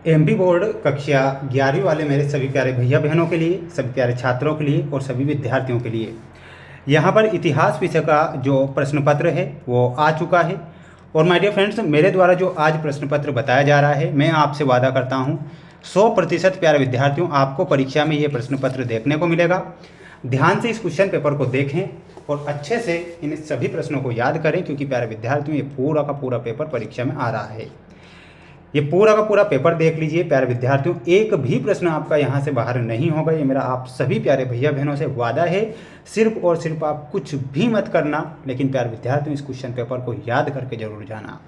MP board कक्षा 11वीं वाले मेरे सभी प्यारे भैया बहनों के लिए, सभी प्यारे छात्रों के लिए और सभी विद्यार्थियों के लिए यहाँ पर इतिहास विषय का जो प्रश्न पत्र है वो आ चुका है। और माय डियर फ्रेंड्स, मेरे द्वारा जो आज प्रश्न पत्र बताया जा रहा है, मैं आपसे वादा करता हूँ 100% प्यारे विद्यार्थियों आपको परीक्षा में ये प्रश्न पत्र देखने को मिलेगा। ध्यान से इस क्वेश्चन पेपर को देखें और अच्छे से इन सभी प्रश्नों को याद करें, क्योंकि प्यारे विद्यार्थियों ये पूरा का पूरा पेपर परीक्षा में आ रहा है। ये पूरा का पूरा पेपर देख लीजिए प्यारे विद्यार्थियों, एक भी प्रश्न आपका यहाँ से बाहर नहीं होगा। ये मेरा आप सभी प्यारे भैया बहनों से वादा है। सिर्फ और सिर्फ आप कुछ भी मत करना, लेकिन प्यारे विद्यार्थियों इस क्वेश्चन पेपर को याद करके जरूर जाना।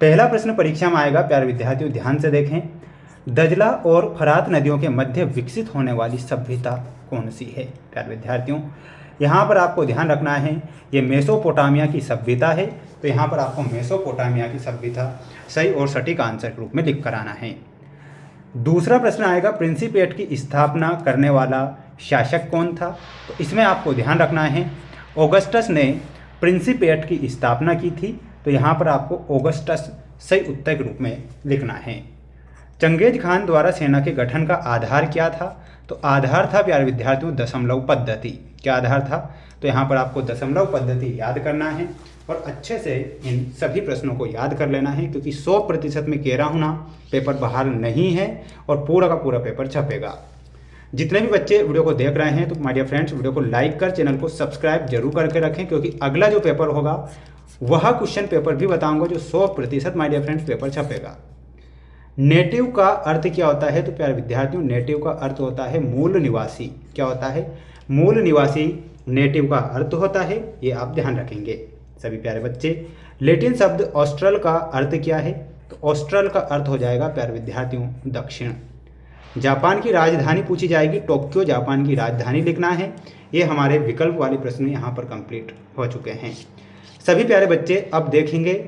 पहला प्रश्न परीक्षा में आएगा प्यारे विद्यार्थियों, ध्यान से देखें। दजला और फरात नदियों के मध्य विकसित होने वाली सभ्यता कौन सी है? प्यारे विद्यार्थियों यहाँ पर आपको ध्यान रखना है, ये मेसोपोटामिया की सभ्यता है। तो यहाँ पर आपको मेसोपोटामिया की सभ्यता सही और सटीक आंसर के रूप में लिख कर आना है। दूसरा प्रश्न आएगा, प्रिंसिपेट की स्थापना करने वाला शासक कौन था? तो इसमें आपको ध्यान रखना है, ऑगस्टस ने प्रिंसिपेट की स्थापना की थी। तो यहाँ पर आपको ऑगस्टस सही उत्तर के रूप में लिखना है। चंगेज खान द्वारा सेना के गठन का आधार क्या था? तो आधार था प्यारे विद्यार्थियों दशमलव पद्धति। क्या आधार था? तो यहाँ पर आपको दशमलव पद्धति याद करना है और अच्छे से इन सभी प्रश्नों को याद कर लेना है, क्योंकि 100% में कह रहा हूँ ना, पेपर बाहर नहीं है और पूरा का पूरा पेपर छपेगा। जितने भी बच्चे वीडियो को देख रहे हैं तो माय डियर फ्रेंड्स वीडियो को लाइक कर चैनल को सब्सक्राइब जरूर करके रखें, क्योंकि अगला जो पेपर होगा वह क्वेश्चन पेपर भी बताऊंगा जो 100% माय डियर फ्रेंड्स पेपर छपेगा। नेटिव का अर्थ क्या होता है? तो प्यारे विद्यार्थियों नेटिव का अर्थ होता है मूल निवासी। क्या होता है? मूल निवासी नेटिव का अर्थ होता है, ये आप ध्यान रखेंगे सभी प्यारे बच्चे। लैटिन शब्द ऑस्ट्रल का अर्थ क्या है? तो ऑस्ट्रल का अर्थ हो जाएगा प्यारे विद्यार्थियों दक्षिण। जापान की राजधानी पूछी जाएगी, टोक्यो जापान की राजधानी लिखना है। ये हमारे विकल्प वाले प्रश्न यहाँ पर कंप्लीट हो चुके हैं। सभी प्यारे बच्चे अब देखेंगे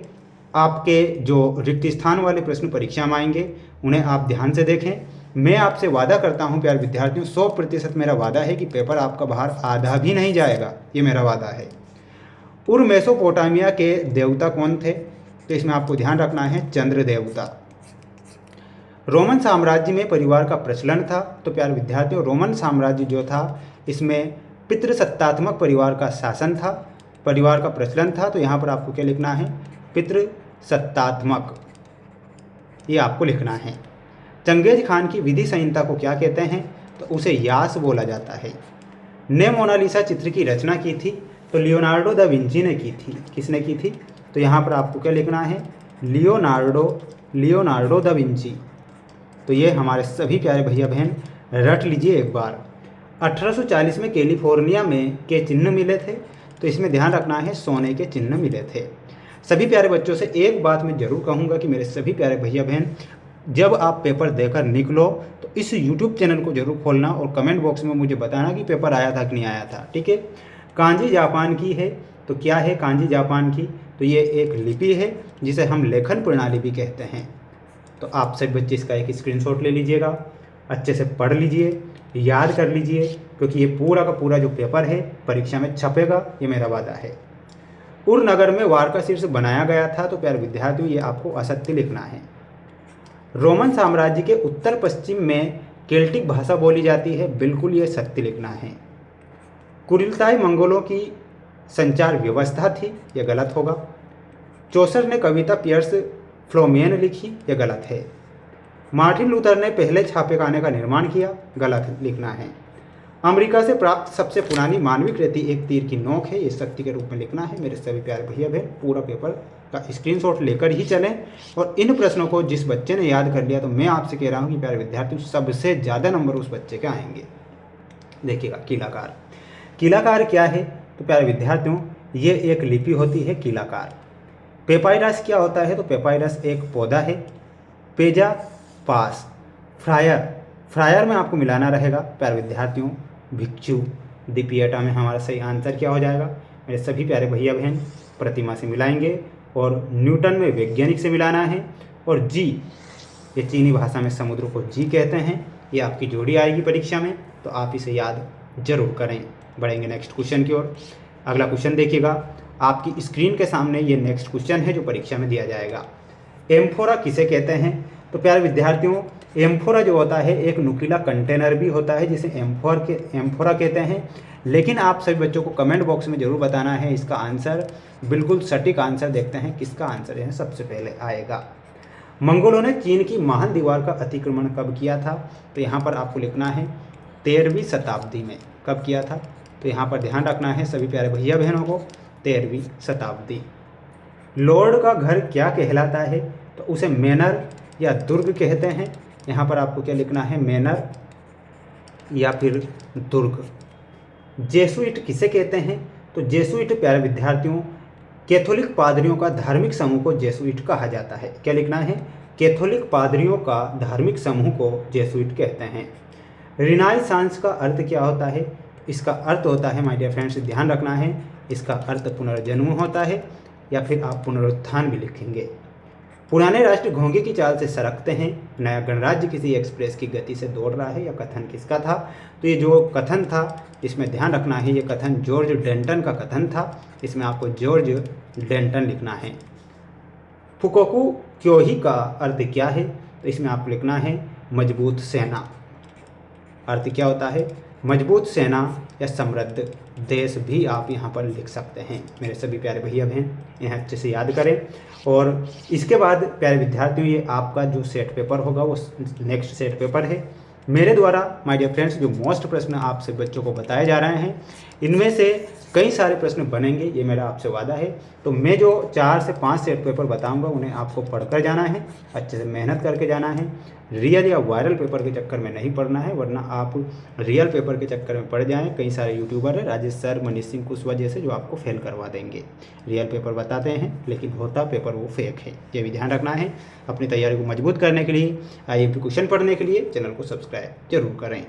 आपके जो रिक्त स्थान वाले प्रश्न परीक्षा में आएंगे, उन्हें आप ध्यान से देखें। मैं आपसे वादा करता हूं प्यारे विद्यार्थियों, 100% मेरा वादा है कि पेपर आपका बाहर आधा भी नहीं जाएगा, ये मेरा वादा है। उर मेसोपोटामिया के देवता कौन थे? तो इसमें आपको ध्यान रखना है चंद्र देवता। रोमन साम्राज्य में परिवार का प्रचलन था। तो प्यारे विद्यार्थियों रोमन साम्राज्य जो था इसमें पितृसत्तात्मक परिवार का शासन था, परिवार का प्रचलन था। तो यहाँ पर आपको क्या लिखना है? पितृसत्तात्मक, ये आपको लिखना है। चंगेज खान की विधि संहिता को क्या कहते हैं? तो उसे यास बोला जाता है। ने मोनालिसा चित्र की रचना की थी? तो लियोनार्डो दा विंची ने की थी। किसने की थी? तो यहाँ पर आपको क्या लिखना है? Leonardo da Vinci. तो ये हमारे सभी प्यारे भैया बहन रट लीजिए एक बार। 1840 में कैलिफोर्निया में के चिन्ह मिले थे। तो इसमें ध्यान रखना है सोने के चिन्ह मिले थे। सभी प्यारे बच्चों से एक बात मैं जरूर कहूँगा कि मेरे सभी प्यारे भैया बहन, जब आप पेपर देकर निकलो तो इस YouTube चैनल को जरूर खोलना और कमेंट बॉक्स में मुझे बताना कि पेपर आया था कि नहीं आया था, ठीक है। कांजी जापान की है। तो क्या है कांजी जापान की? तो ये एक लिपि है जिसे हम लेखन प्रणाली भी कहते हैं। तो आप सभी बच्चे इसका एक स्क्रीनशॉट ले लीजिएगा, अच्छे से पढ़ लीजिए, याद कर लीजिए, क्योंकि ये पूरा का पूरा जो पेपर है परीक्षा में छपेगा, ये मेरा वादा है। उर नगर में वार का शीर्ष बनाया गया था। तो प्यारे विद्यार्थियों ये आपको असत्य लिखना है। रोमन साम्राज्य के उत्तर पश्चिम में केल्टिक भाषा बोली जाती है, बिल्कुल ये सत्य लिखना है। कुरिलताई मंगोलों की संचार व्यवस्था थी, यह गलत होगा। चौसर ने कविता पियर्स फ्लोमेन लिखी, यह गलत है। मार्टिन लूथर ने पहले छापेखाने का निर्माण किया, गलत लिखना है। अमेरिका से प्राप्त सबसे पुरानी मानवीय कृति एक तीर की नोक है, ये सत्य के रूप में लिखना है। मेरे सभी प्यारे भैया बहन पूरा पेपर का स्क्रीनशॉट लेकर ही चलें। और इन प्रश्नों को जिस बच्चे ने याद कर लिया, तो मैं आपसे कह रहा हूँ कि प्यारे विद्यार्थियों सबसे ज़्यादा नंबर उस बच्चे के आएंगे। देखिएगा किलाकार, किलाकार क्या है? तो प्यारे विद्यार्थियों ये एक लिपि होती है किलाकार। पेपाइरस क्या होता है? तो पेपाइरस एक पौधा है। पेजा पास, फ्रायर में आपको मिलाना रहेगा प्यारे विद्यार्थियों भिक्षु। दीपियटा में हमारा सही आंसर क्या हो जाएगा? मेरे सभी प्यारे भैया बहन प्रतिमा से मिलाएंगे और न्यूटन में वैज्ञानिक से मिलाना है। और जी, ये चीनी भाषा में समुद्र को जी कहते हैं। ये आपकी जोड़ी आएगी परीक्षा में, तो आप इसे याद जरूर करें। बढ़ेंगे नेक्स्ट क्वेश्चन की ओर। अगला क्वेश्चन देखिएगा, आपकी स्क्रीन के सामने ये नेक्स्ट क्वेश्चन है जो परीक्षा में दिया जाएगा। एम्फोरा किसे कहते हैं? तो प्यारे विद्यार्थियों, एम्फोरा जो होता है एक नुकीला कंटेनर भी होता है जिसे एम्फोरा कहते हैं। लेकिन आप सभी बच्चों को कमेंट बॉक्स में ज़रूर बताना है इसका आंसर, बिल्कुल सटीक आंसर। देखते हैं किसका आंसर है सबसे पहले आएगा। मंगोलों ने चीन की महान दीवार का अतिक्रमण कब किया था? तो यहाँ पर आपको लिखना है 13वीं शताब्दी में। कब किया था? तो यहाँ पर ध्यान रखना है सभी प्यारे भैया बहनों को, 13वीं शताब्दी। लॉर्ड का घर क्या कहलाता है? तो उसे मैनर या दुर्ग कहते हैं। यहाँ पर आपको क्या लिखना है, मैनर या फिर दुर्ग। जेसुइट किसे कहते हैं? तो जेसुइट प्यारे विद्यार्थियों कैथोलिक पादरियों का धार्मिक समूह को जेसुइट कहा जाता है। क्या लिखना है? कैथोलिक पादरियों का धार्मिक समूह को जेसुइट कहते हैं। रिनाइसांस का अर्थ क्या होता है? इसका अर्थ होता है माय डियर फ्रेंड्स, ध्यान रखना है, इसका अर्थ पुनर्जन्म होता है या फिर आप पुनरुत्थान भी लिखेंगे। पुराने राष्ट्र घोंगे की चाल से सरकते हैं, नया गणराज्य किसी एक्सप्रेस की गति से दौड़ रहा है, या कथन किसका था? तो ये जो कथन था इसमें ध्यान रखना है, ये कथन जॉर्ज डेंटन का कथन था। इसमें आपको जॉर्ज डेंटन लिखना है। फुकोकू क्योही का अर्थ क्या है? तो इसमें आपको लिखना है मजबूत सेना। अर्थ क्या होता है? मजबूत सेना या समृद्ध देश भी आप यहाँ पर लिख सकते हैं। मेरे सभी प्यारे भैया बहन इन्हें अच्छे से याद करें। और इसके बाद प्यारे विद्यार्थियों, ये आपका जो सेट पेपर होगा वो नेक्स्ट सेट पेपर है मेरे द्वारा माय डियर फ्रेंड्स। जो मोस्ट प्रश्न आपसे बच्चों को बताए जा रहे हैं इनमें से कई सारे प्रश्न बनेंगे, ये मेरा आपसे वादा है। तो मैं जो 4 से 5 सेट पेपर बताऊंगा उन्हें आपको पढ़कर जाना है, अच्छे से मेहनत करके जाना है। रियल या वायरल पेपर के चक्कर में नहीं पढ़ना है, वरना आप रियल पेपर के चक्कर में पड़ जाएं। कई सारे यूट्यूबर है, राजेश सर, मनीष सिंह कुशवाहा जैसे, जो आपको फेल करवा देंगे। रियल पेपर बताते हैं लेकिन होता पेपर वो फेक है, ये भी ध्यान रखना है। अपनी तैयारी को मजबूत करने के लिए, IMP क्वेश्चन पढ़ने के लिए चैनल को सब्सक्राइब जरूर करें।